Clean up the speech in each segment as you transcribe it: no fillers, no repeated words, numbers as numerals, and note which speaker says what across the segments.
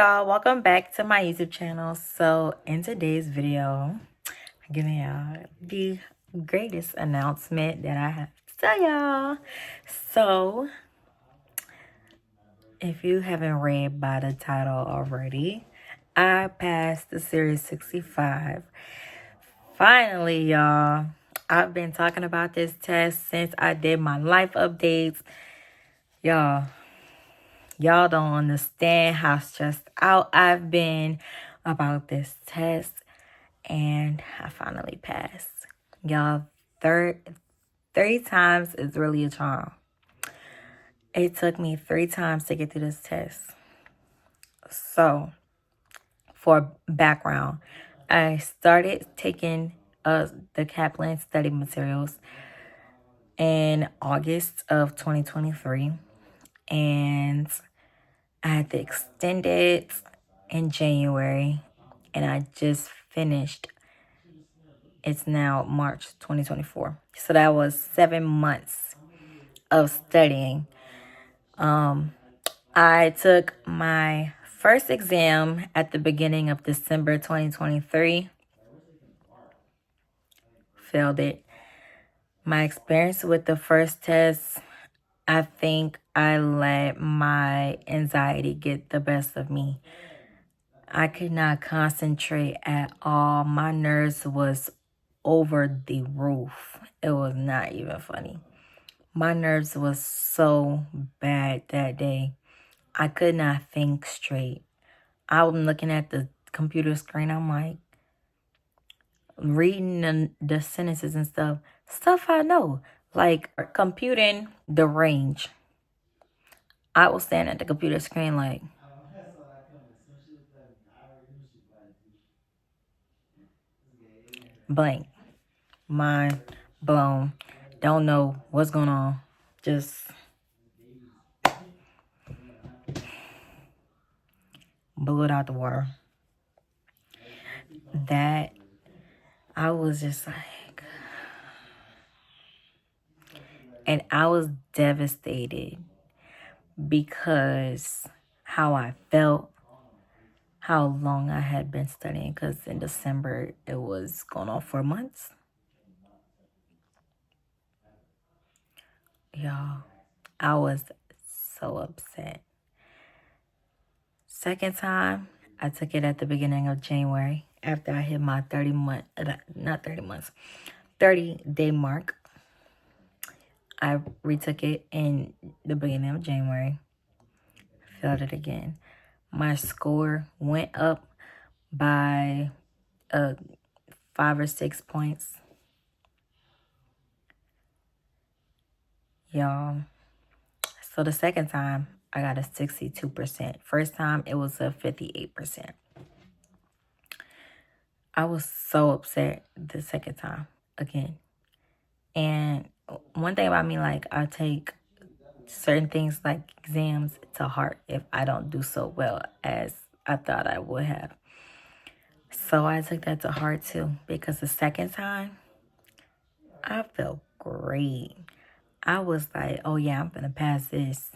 Speaker 1: y'all, welcome back to my YouTube channel. So in today's video, I'm giving y'all the greatest announcement that I have to tell y'all. So if you haven't read by the title already, I passed the Series 65. Finally, y'all. I've been talking about this test since I did my life updates. Y'all don't understand how stressed out I've been about this test, and I finally passed. Y'all, 30 times is really a charm. It took me 3 times to get through this test. So, for background, I started taking the Kaplan study materials in August of 2023, and I had to extend it in January, and I just finished. It's now March 2024. So that was 7 months of studying. I took my first exam at the beginning of December 2023. Failed it. My experience with the first test, I think I let my anxiety get the best of me. I could not concentrate at all. My nerves was over the roof. It was not even funny. My nerves was so bad that day. I could not think straight. I was looking at the computer screen. I'm like, reading the sentences and stuff I know, like computing the range. I was standing at the computer screen like blank, mind blown, don't know what's going on, just blew it out the water. That I was just like, and I was devastated because how I felt, how long I had been studying, because in December it was going on 4 months. Y'all, I was so upset. Second time, I took it at the beginning of January after I hit my 30-day mark. I retook it in the beginning of January. Failed it again. My score went up by 5 or 6 points. Y'all. So the second time, I got a 62%. First time, it was a 58%. I was so upset the second time again. And one thing about me, like, I take certain things like exams to heart if I don't do so well as I thought I would have. So I took that to heart too, because the second time, I felt great. I was like, oh yeah, I'm gonna pass this.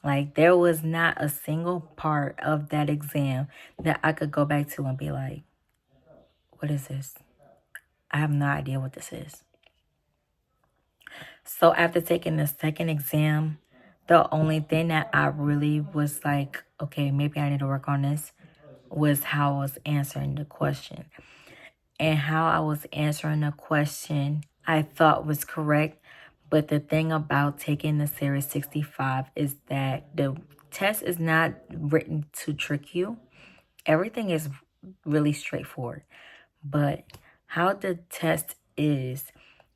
Speaker 1: Like, there was not a single part of that exam that I could go back to and be like, what is this? I have no idea what this is. So after taking the second exam, the only thing that I really was like, okay, maybe I need to work on this, was how I was answering the question. And how I was answering the question, I thought was correct. But the thing about taking the Series 65 is that the test is not written to trick you. Everything is really straightforward. But how the test is,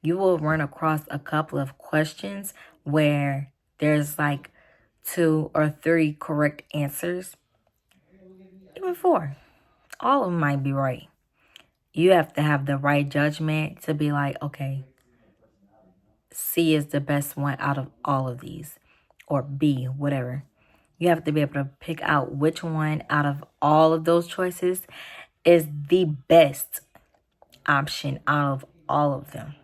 Speaker 1: you will run across a couple of questions where there's like 2 or 3 correct answers. Even 4. All of them might be right. You have to have the right judgment to be like, okay, C is the best one out of all of these, or B, whatever. You have to be able to pick out which one out of all of those choices is the best option out of all of them.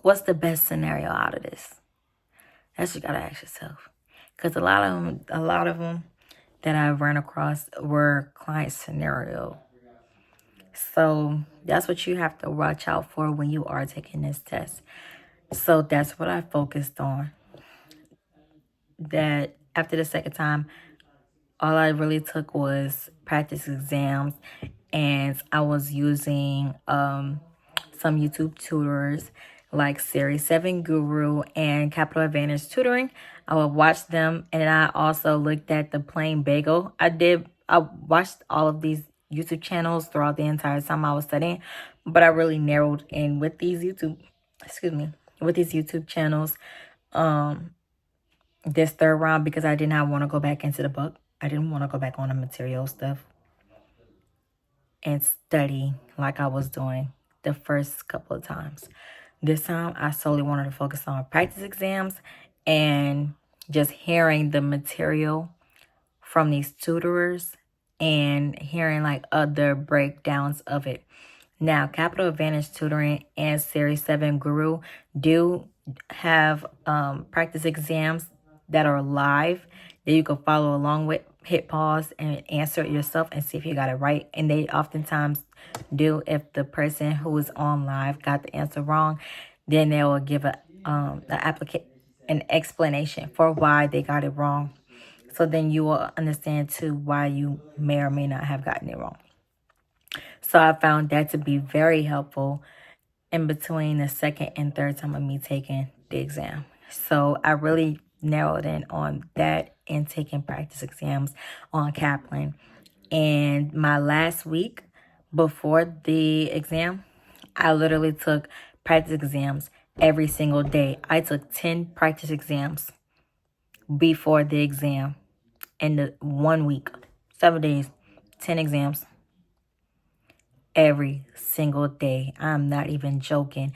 Speaker 1: What's the best scenario out of this? That's what you gotta ask yourself. Because a lot of them, that I ran across were client scenario. So that's what you have to watch out for when you are taking this test. So that's what I focused on. That after the second time, all I really took was practice exams, and I was using some YouTube tutors like Series 7 Guru and Capital Advantage Tutoring. I would watch them, and I also looked at the Plain Bagel. I watched all of these YouTube channels throughout the entire time I was studying, but I really narrowed in with these with these YouTube channels this third round because I did not want to go back into the book. I didn't want to go back on the material stuff and study like I was doing the first couple of times. This time, I solely wanted to focus on practice exams and just hearing the material from these tutors and hearing like other breakdowns of it. Now, Capital Advantage Tutoring and Series 7 Guru do have practice exams that are live that you can follow along with. Hit pause and answer it yourself and see if you got it right. And they oftentimes do. If the person who is on live got the answer wrong, then they will give an explanation for why they got it wrong. So then you will understand too why you may or may not have gotten it wrong. So I found that to be very helpful in between the second and third time of me taking the exam. So I really narrowed in on that and taking practice exams on Kaplan. And my last week before the exam, I literally took practice exams every single day. I took 10 practice exams before the exam in the 1 week, 7 days, 10 exams every single day. I'm not even joking.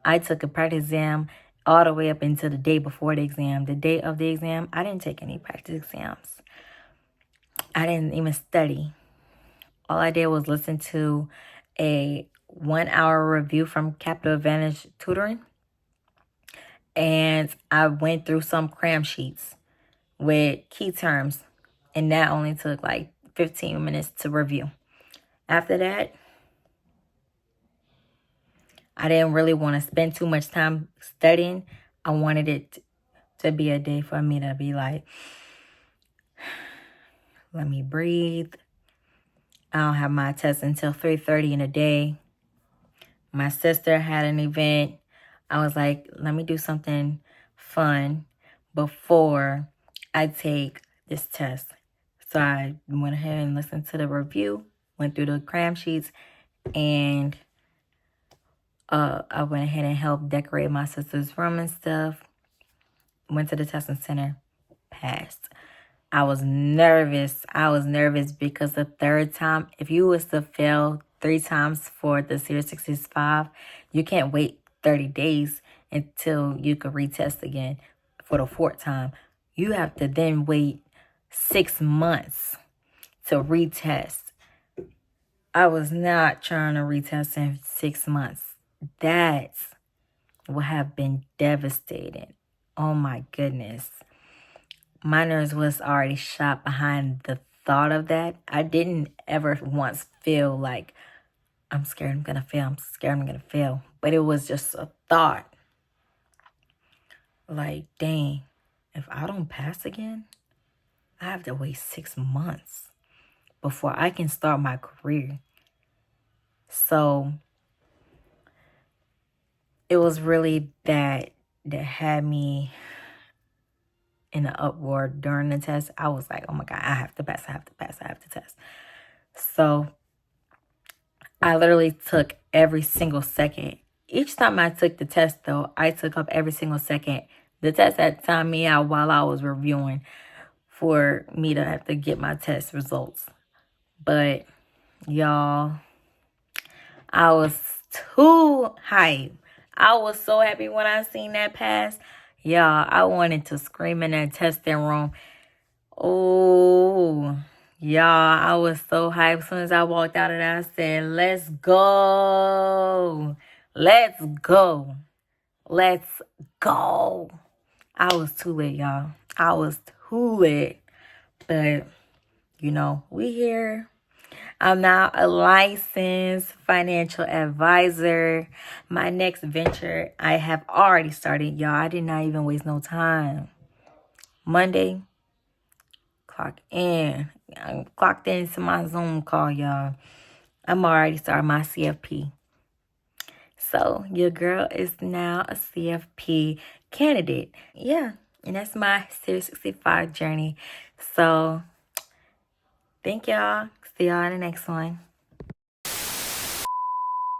Speaker 1: I took a practice exam all the way up until the day before the exam. The day of the exam, I didn't take any practice exams. I didn't even study. All I did was listen to a 1 hour review from Capital Advantage Tutoring. And I went through some cram sheets with key terms. And that only took like 15 minutes to review. After that, I didn't really want to spend too much time studying. I wanted it to be a day for me to be like, let me breathe. I don't have my test until 3:30 in the day. My sister had an event. I was like, let me do something fun before I take this test. So I went ahead and listened to the review, went through the cram sheets, and I went ahead and helped decorate my sister's room and stuff. Went to the testing center, passed. I was nervous. Because the third time, if you was to fail 3 times for the Series 65, you can't wait 30 days until you could retest again for the 4th time. You have to then wait 6 months to retest. I was not trying to retest in 6 months. That would have been devastating. Oh my goodness. My nerves was already shot behind the thought of that. I didn't ever once feel like I'm scared I'm gonna fail. But it was just a thought. Like, dang, if I don't pass again, I have to wait 6 months before I can start my career. So it was really that had me in an uproar during the test. I was like, oh my God, I have to pass. I have to test. So I literally took every single second. Each time I took the test, though, I took up every single second. The test had timed me out while I was reviewing for me to have to get my test results. But, y'all, I was too hyped. I was so happy when I seen that pass. Y'all, I wanted to scream in that testing room. Oh, y'all, I was so hyped. As soon as I walked out of there, I said, let's go. Let's go. Let's go. I was too lit, y'all. I was too lit. But You know, we here. I'm now a licensed financial advisor. My next venture, I have already started, y'all. I did not even waste no time. Monday, clock in. I clocked into my Zoom call, y'all. I'm already starting my CFP. So your girl is now a CFP candidate. Yeah, and that's my Series 65 journey. So thank y'all. See y'all in the next one.